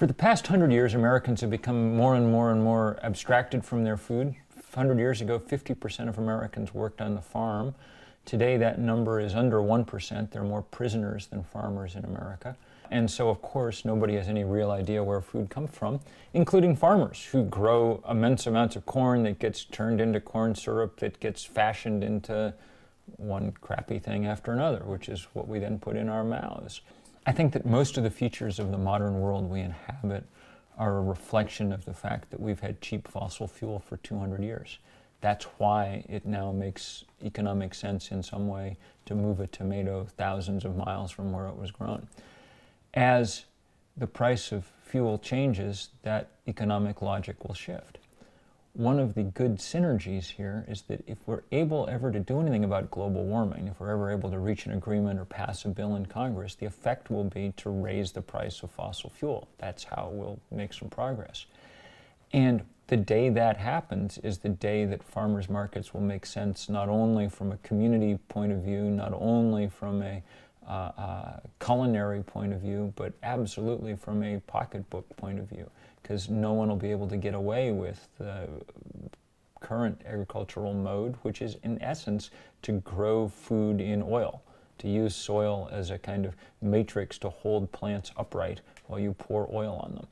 For the past 100 years, Americans have become more and more and more abstracted from their food. 100 years ago, 50% of Americans worked on the farm. Today, that number is under 1%. There are more prisoners than farmers in America. And so, of course, nobody has any real idea where food comes from, including farmers who grow immense amounts of corn that gets turned into corn syrup that gets fashioned into one crappy thing after another, which is what we then put in our mouths. I think that most of the features of the modern world we inhabit are a reflection of the fact that we've had cheap fossil fuel for 200 years. That's why it now makes economic sense in some way to move a tomato thousands of miles from where it was grown. As the price of fuel changes, that economic logic will shift. One of the good synergies here is that if we're able ever to do anything about global warming, if we're ever able to reach an agreement or pass a bill in Congress, the effect will be to raise the price of fossil fuel. That's how we'll make some progress. And the day that happens is the day that farmers markets will make sense, not only from a community point of view, not only from a culinary point of view, but absolutely from a pocketbook point of view, because no one will be able to get away with the current agricultural mode, which is in essence to grow food in oil, to use soil as a kind of matrix to hold plants upright while you pour oil on them.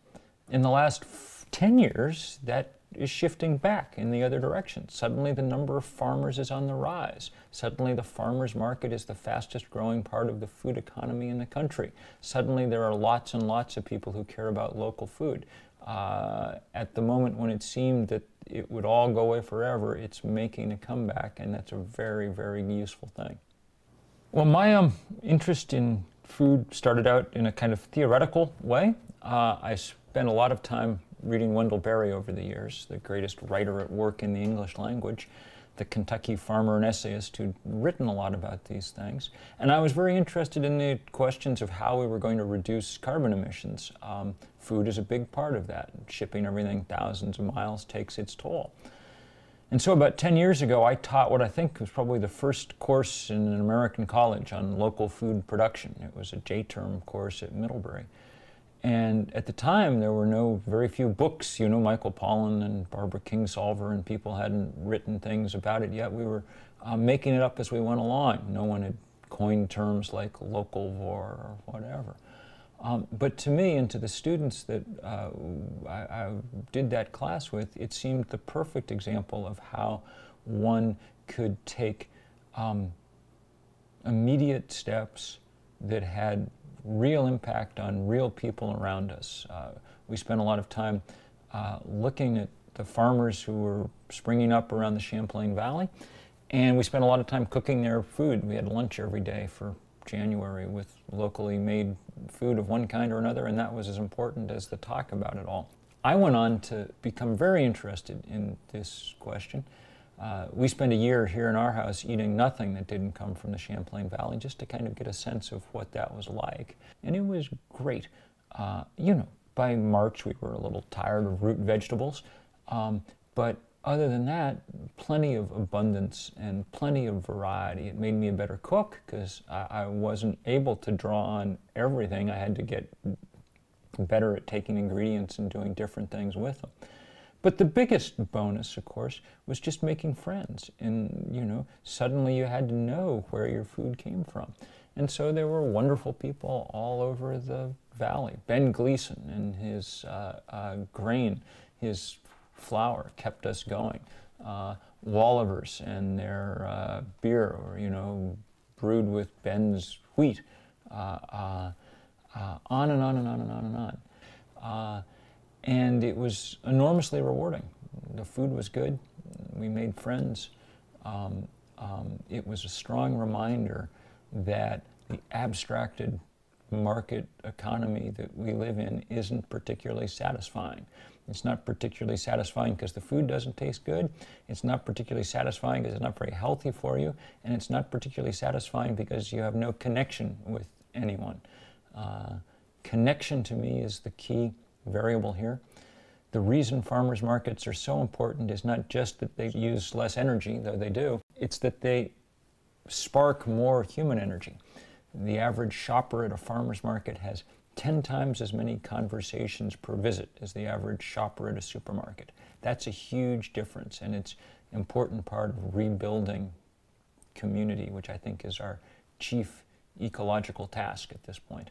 In the last 10 years, that is shifting back in the other direction. Suddenly the number of farmers is on the rise. Suddenly the farmers market is the fastest growing part of the food economy in the country. Suddenly there are lots and lots of people who care about local food. At the moment when it seemed that it would all go away forever, it's making a comeback, and that's a very, very useful thing. Well, my interest in food started out in a kind of theoretical way. I spent a lot of time reading Wendell Berry over the years, the greatest writer at work in the English language, the Kentucky farmer and essayist who'd written a lot about these things. And I was very interested in the questions of how we were going to reduce carbon emissions. Food is a big part of that. Shipping everything thousands of miles takes its toll. And so about 10 years ago, I taught what I think was probably the first course in an American college on local food production. It was a J-term course at Middlebury. And at the time, there were very few books. You know, Michael Pollan and Barbara Kingsolver and people hadn't written things about it yet. We were making it up as we went along. No one had coined terms like localvore or whatever. But to me and to the students that I did that class with, it seemed the perfect example of how one could take immediate steps that had real impact on real people around us. We spent a lot of time looking at the farmers who were springing up around the Champlain Valley, and we spent a lot of time cooking their food. We had lunch every day for January with locally made food of one kind or another, and that was as important as the talk about it all. I went on to become very interested in this question. We spent a year here in our house eating nothing that didn't come from the Champlain Valley, just to kind of get a sense of what that was like. And it was great. You know, by March we were a little tired of root vegetables, but other than that, plenty of abundance and plenty of variety. It made me a better cook because I wasn't able to draw on everything. I had to get better at taking ingredients and doing different things with them. But the biggest bonus, of course, was just making friends. And, you know, suddenly you had to know where your food came from. And so there were wonderful people all over the valley. Ben Gleason and his grain, his flour kept us going. Wallivers and their beer, or, you know, brewed with Ben's wheat. On and on and on and on and on. And it was enormously rewarding. The food was good. We made friends. It was a strong reminder that the abstracted market economy that we live in isn't particularly satisfying. It's not particularly satisfying because the food doesn't taste good. It's not particularly satisfying because it's not very healthy for you. And it's not particularly satisfying because you have no connection with anyone. Connection to me is the key variable here. The reason farmers markets are so important is not just that they use less energy, though they do, it's that they spark more human energy. The average shopper at a farmer's market has 10 times as many conversations per visit as the average shopper at a supermarket. That's a huge difference, and it's an important part of rebuilding community, which I think is our chief ecological task at this point.